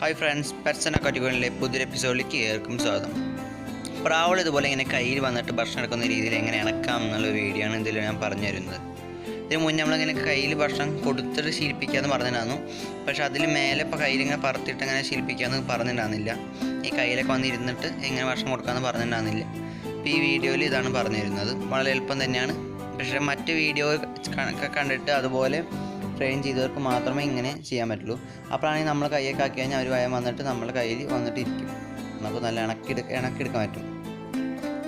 Hi friends, pets കാറ്റഗറിയിലെ പുതിയൊരു എപ്പിസോഡിലേക്ക് ഏവർക്കും സ്വാഗതം. പ്രാവൾ ഇതുപോലെ ഇങ്ങനെ കയ്യിൽ വന്നിട്ട് ഭക്ഷണം എടുക്കുന്ന രീതിയിൽ എങ്ങനെ ഇണക്കാം എന്നുള്ള വീഡിയോ ആണ് ഇതിൽ ഞാൻ പറഞ്ഞു തരുന്നത്. ഇതിന് മുന്നേ നമ്മളിങ്ങനെ കയ്യിൽ ഭക്ഷണം കൊടുത്തിട്ട് ശീലിപ്പിക്കാമെന്ന് പറഞ്ഞിട്ടുണ്ടായിരുന്നു. പക്ഷേ അതിൽ മേലെ ഇപ്പോൾ കയ്യിലിങ്ങനെ പറത്തിയിട്ട് അങ്ങനെ ശീലിപ്പിക്കാമെന്ന് പറഞ്ഞിട്ടുണ്ടാകുന്നില്ല. ഈ കയ്യിലൊക്കെ വന്നിരുന്നിട്ട് എങ്ങനെ ഭക്ഷണം കൊടുക്കാമെന്ന് പറഞ്ഞിട്ടുണ്ടാകുന്നില്ല. അപ്പോൾ ഈ വീഡിയോയിൽ ഇതാണ് പറഞ്ഞു തരുന്നത്. വളരെ എളുപ്പം തന്നെയാണ്. പക്ഷേ മറ്റ് വീഡിയോ കണ്ടിട്ട് അതുപോലെ ട്രെയിൻ ചെയ്തവർക്ക് മാത്രമേ ഇങ്ങനെ ചെയ്യാൻ പറ്റുള്ളൂ. അപ്പോഴാണെങ്കിൽ നമ്മൾ കൈയൊക്കെ ആക്കി കഴിഞ്ഞാൽ അവർ വയം വന്നിട്ട് നമ്മുടെ കയ്യിൽ വന്നിട്ട് ഇരിക്കും. നമുക്ക് നല്ല ഇണക്കിയെടുക്കാൻ പറ്റും.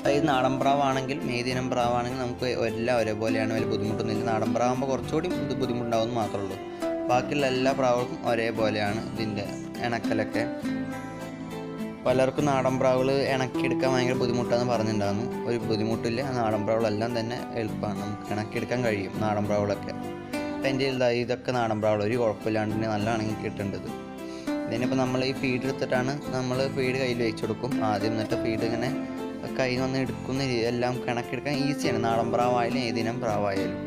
അതായത് നാടൻ പ്രാവാണെങ്കിൽ മേദിനം പ്രാവാണെങ്കിൽ നമുക്ക് എല്ലാം ഒരേപോലെയാണ്, വലിയ ബുദ്ധിമുട്ടൊന്നുമില്ല. നാടൻ പ്രാവാകുമ്പോൾ കുറച്ചുകൂടി ബുദ്ധിമുട്ടുണ്ടാവുമെന്ന് മാത്രമേ ഉള്ളൂ. ബാക്കിയുള്ള എല്ലാ പ്രാവുകൾക്കും ഒരേപോലെയാണ് ഇതിൻ്റെ ഇണക്കലൊക്കെ. പലർക്കും നാടൻ പ്രാവുകൾ ഇണക്കിയെടുക്കാൻ ഭയങ്കര ബുദ്ധിമുട്ടാണെന്ന് പറഞ്ഞിട്ടുണ്ടായിരുന്നു. ഒരു ബുദ്ധിമുട്ടില്ല. നാടൻ പ്രാവുകളെല്ലാം തന്നെ എളുപ്പമാണ്, നമുക്ക് ഇണക്കിയെടുക്കാൻ കഴിയും നാടൻ പ്രാവുകളൊക്കെ. അപ്പം എൻ്റെ ഇതൊക്കെ നാടൻ പ്രാവുകൾ ഒരു കുഴപ്പമില്ലാണ്ട് നല്ല ഇണങ്ങി കിട്ടേണ്ടത്. ഇതിനിപ്പോൾ നമ്മൾ ഈ ഫീഡ് എടുത്തിട്ടാണ് നമ്മൾ ഫീഡ് കയ്യിൽ വെച്ച് കൊടുക്കും ആദ്യം. എന്നിട്ട് ഫീഡ് ഇങ്ങനെ കയ്യിൽ വന്ന് എടുക്കുന്ന എല്ലാം കണക്കെടുക്കാൻ ഈസിയാണ്, നാടൻ പ്രാവായാലും ഏതിനം പ്രാവായാലും.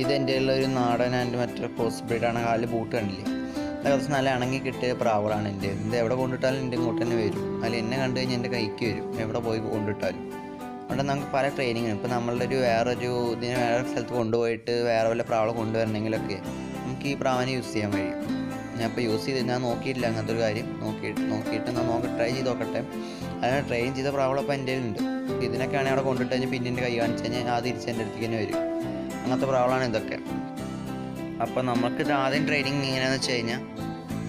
ഇതെൻ്റെ ഒരു നാടൻ ആൻഡ് മറ്റൊരു ക്രോസ് ബ്രീഡാണ്. കാലിൽ ബൂട്ട് കണ്ടില്ലേ, അത് കുറച്ച് നല്ല ഇണങ്ങി കിട്ടിയ പ്രാവുകളാണ് എൻ്റെ. ഇത് എവിടെ കൊണ്ടിട്ടാലും എൻ്റെ ഇങ്ങോട്ട് തന്നെ വരും. അതിൽ എന്നെ കണ്ടു കഴിഞ്ഞാൽ എൻ്റെ കൈക്ക് വരും, എവിടെ പോയി കൊണ്ടിട്ടാലും. അതുകൊണ്ട് നമുക്ക് പല ട്രെയിനിങ്ങും ഇപ്പോൾ നമ്മളുടെ വേറെ സ്ഥലത്ത് കൊണ്ടുപോയിട്ട് വേറെ വല്ല പ്രാവളെ കൊണ്ടുവരണമെങ്കിലൊക്കെ നമുക്ക് ഈ പ്രാവിനെ യൂസ് ചെയ്യാൻ കഴിയും. ഞാൻ ഇപ്പോൾ യൂസ് ചെയ്ത് ഞാൻ നോക്കിയിട്ടില്ല അങ്ങനത്തെ ഒരു കാര്യം. നോക്കിയിട്ട് ഞാൻ ട്രൈ ചെയ്ത് നോക്കട്ടെ. അതിനെ ട്രെയിൻ ചെയ്ത പ്രാവളപ്പോൾ എൻ്റെ ഉണ്ട്. ഇതിനൊക്കെയാണെങ്കിൽ അവിടെ കൊണ്ടിട്ട് കഴിഞ്ഞാൽ പിന്നെ എൻ്റെ കൈ കാണിച്ച് കഴിഞ്ഞാൽ ആ തിരിച്ച് എൻ്റെ അടുത്തേക്ക് തന്നെ വരും. അങ്ങനത്തെ പ്രാവളാണ് ഇതൊക്കെ. അപ്പോൾ നമുക്കിത് ആദ്യം ട്രെയിനിങ് എങ്ങനെയാണെന്ന് വെച്ച് കഴിഞ്ഞാൽ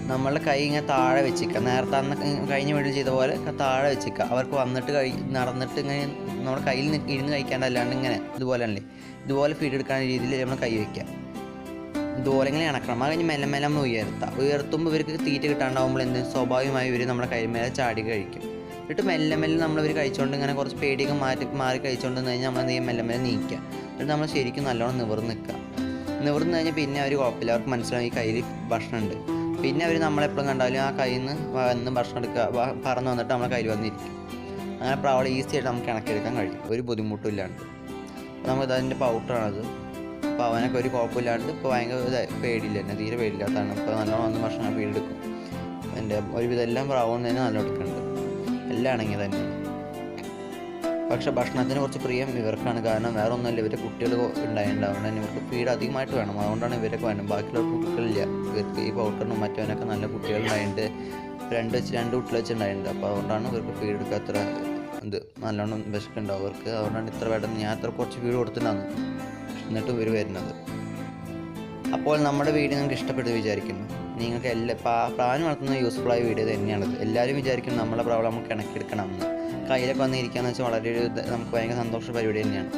നമ്മളുടെ കൈ ഇങ്ങനെ താഴെ വെച്ചിക്കുക. നേരത്തെ അന്ന് കഴിഞ്ഞ വീഡിയോ ചെയ്ത പോലെ താഴെ വെച്ചിക്കുക. അവർക്ക് വന്നിട്ട് നടന്നിട്ട് ഇങ്ങനെ നമ്മുടെ കയ്യിൽ ഇരുന്ന് കഴിക്കാണ്ട് അല്ലാണ്ട് ഇങ്ങനെ ഇതുപോലെ ഫീഡ് എടുക്കാൻ രീതിയിൽ നമ്മൾ കൈ വയ്ക്കുക. ഇതുപോലെ ഇങ്ങനെ ഇണക്കണം. അത് കഴിഞ്ഞ് മെല്ലെ മെല്ലെ നമ്മൾ ഉയർത്തുമ്പോൾ ഇവർക്ക് തീറ്റ കിട്ടാണ്ടാവുമ്പോൾ സ്വാഭാവികമായി ഇവർ നമ്മുടെ കൈ മേലെ ചാടി കഴിക്കും. എന്നിട്ട് മെല്ലെ നമ്മൾ ഇവർ കഴിച്ചുകൊണ്ട് ഇങ്ങനെ കുറച്ച് പേടിയൊക്കെ മാറി കഴിച്ചുകൊണ്ട് കഴിഞ്ഞാൽ നമ്മൾ മെല്ലെ നീക്കുക. എന്നിട്ട് നമ്മൾ ശരിക്കും നല്ലോണം നിവർന്ന് കഴിഞ്ഞാൽ പിന്നെ അവർ കുഴപ്പമില്ല, അവർക്ക് മനസ്സിലാവും ഈ കയ്യിൽ ഭക്ഷണം ഉണ്ട്. പിന്നെ അവർ നമ്മളെപ്പോഴും കണ്ടാലും ആ കയ്യിൽ നിന്ന് വന്ന് ഭക്ഷണം എടുക്കുക, പറന്ന് വന്നിട്ട് നമ്മളെ കയ്യിൽ വന്നിരിക്കും. അങ്ങനെ പ്രാവളെ ഈസി ആയിട്ട് നമുക്ക് ഇണക്കിയെടുക്കാൻ കഴിയും, ഒരു ബുദ്ധിമുട്ടും ഇല്ലാണ്ട്. നമുക്ക് അതിൻ്റെ പൗഡറാണത്. അപ്പോൾ അവനൊക്കെ ഒരു കുഴപ്പമില്ലാണ്ട് ഇപ്പോൾ ഭയങ്കര പേടിയില്ല, എന്നെ തീരെ പേടിയില്ലാത്തതാണ്. ഇപ്പോൾ നല്ലോണം വന്ന് ഭക്ഷണം ഫീഡെടുക്കും. എൻ്റെ ഒരുവിധം എല്ലാം പ്രാവും തന്നെ നല്ല എടുക്കുന്നുണ്ട്, എല്ലാം ഇണങ്ങി തന്നെ. പക്ഷേ ഭക്ഷണത്തിന് കുറച്ച് പ്രിയം ഇവർക്കാണ്. കാരണം വേറെ ഒന്നുമില്ല, ഇവരുടെ കുട്ടികൾ ഉണ്ടായിട്ടുണ്ടാവും, തന്നെ ഇവർക്ക് ഫീഡ് അധികമായിട്ട് വേണം. അതുകൊണ്ടാണ് ഇവരൊക്കെ വേണം. ബാക്കിയുള്ളവർക്ക് കുട്ടികളില്ല. ഇവർക്ക് ഈ പൗഡറിനും മറ്റവനൊക്കെ നല്ല കുട്ടികളുണ്ടായിട്ടുണ്ട്, രണ്ട് കുട്ടികൾ വെച്ചിട്ടുണ്ടായിട്ടുണ്ട്. അപ്പോൾ അതുകൊണ്ടാണ് ഇവർക്ക് ഫീഡ് എടുക്കുക അത്ര നല്ലോണം വിശക്കുണ്ടാവും അവർക്ക്. അതുകൊണ്ടാണ് ഇത്ര വേണ്ടത്. ഞാൻ അത്ര കുറച്ച് ഫീഡ് കൊടുത്തിട്ടുണ്ടായിരുന്നു, എന്നിട്ടും ഇവർ വരുന്നത്. അപ്പോൾ നമ്മുടെ വീഡിയോ നിങ്ങൾക്ക് ഇഷ്ടപ്പെട്ടു വിചാരിക്കുന്നു. നിങ്ങൾക്ക് പ്രാവിനെ വളർത്തുന്ന യൂസ്ഫുള്ളായ വീഡിയോ തന്നെയാണത്. എല്ലാവരും വിചാരിക്കും നമ്മളെ പ്രാവ് നമുക്ക് ഇണക്കിയെടുക്കണമെന്ന്. കയ്യിലൊക്കെ വന്നിരിക്കുകയെന്ന് വെച്ചാൽ വളരെ നമുക്ക് ഭയങ്കര സന്തോഷ പരിപാടി തന്നെയാണ്.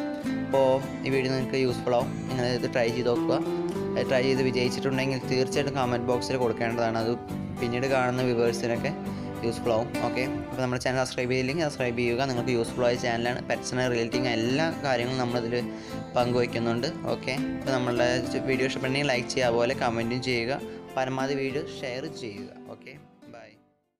അപ്പോൾ ഈ വീഡിയോ നിങ്ങൾക്ക് യൂസ്ഫുൾ ആവും. നിങ്ങൾ ഇത് ട്രൈ ചെയ്ത് നോക്കുക. ട്രൈ ചെയ്ത് വിജയിച്ചിട്ടുണ്ടെങ്കിൽ തീർച്ചയായിട്ടും കമൻറ്റ് ബോക്സിൽ കൊടുക്കേണ്ടതാണ്. അത് പിന്നീട് കാണുന്ന വ്യൂവേഴ്സിനൊക്കെ യൂസ്ഫുൾ ആവും. ഓക്കെ, അപ്പോൾ നമ്മുടെ ചാനൽ സബ്സ്ക്രൈബ് ചെയ്തില്ലെങ്കിൽ സബ്സ്ക്രൈബ് ചെയ്യുക. നിങ്ങൾക്ക് യൂസ്ഫുൾ ആയ ചാനലാണ്. പെറ്റ്സിനെ റിലേറ്റിംഗ് എല്ലാ കാര്യങ്ങളും നമ്മളിതിൽ പങ്കുവയ്ക്കുന്നുണ്ട്. ഓക്കെ, അപ്പോൾ നമ്മളുടെ വീഡിയോ ഇഷ്ടപ്പെട്ടെങ്കിൽ ലൈക്ക് ചെയ്യുക, അതുപോലെ കമൻറ്റും ചെയ്യുക. പരമാവധി വീഡിയോ ഷെയർ ചെയ്യുക. ഓക്കെ.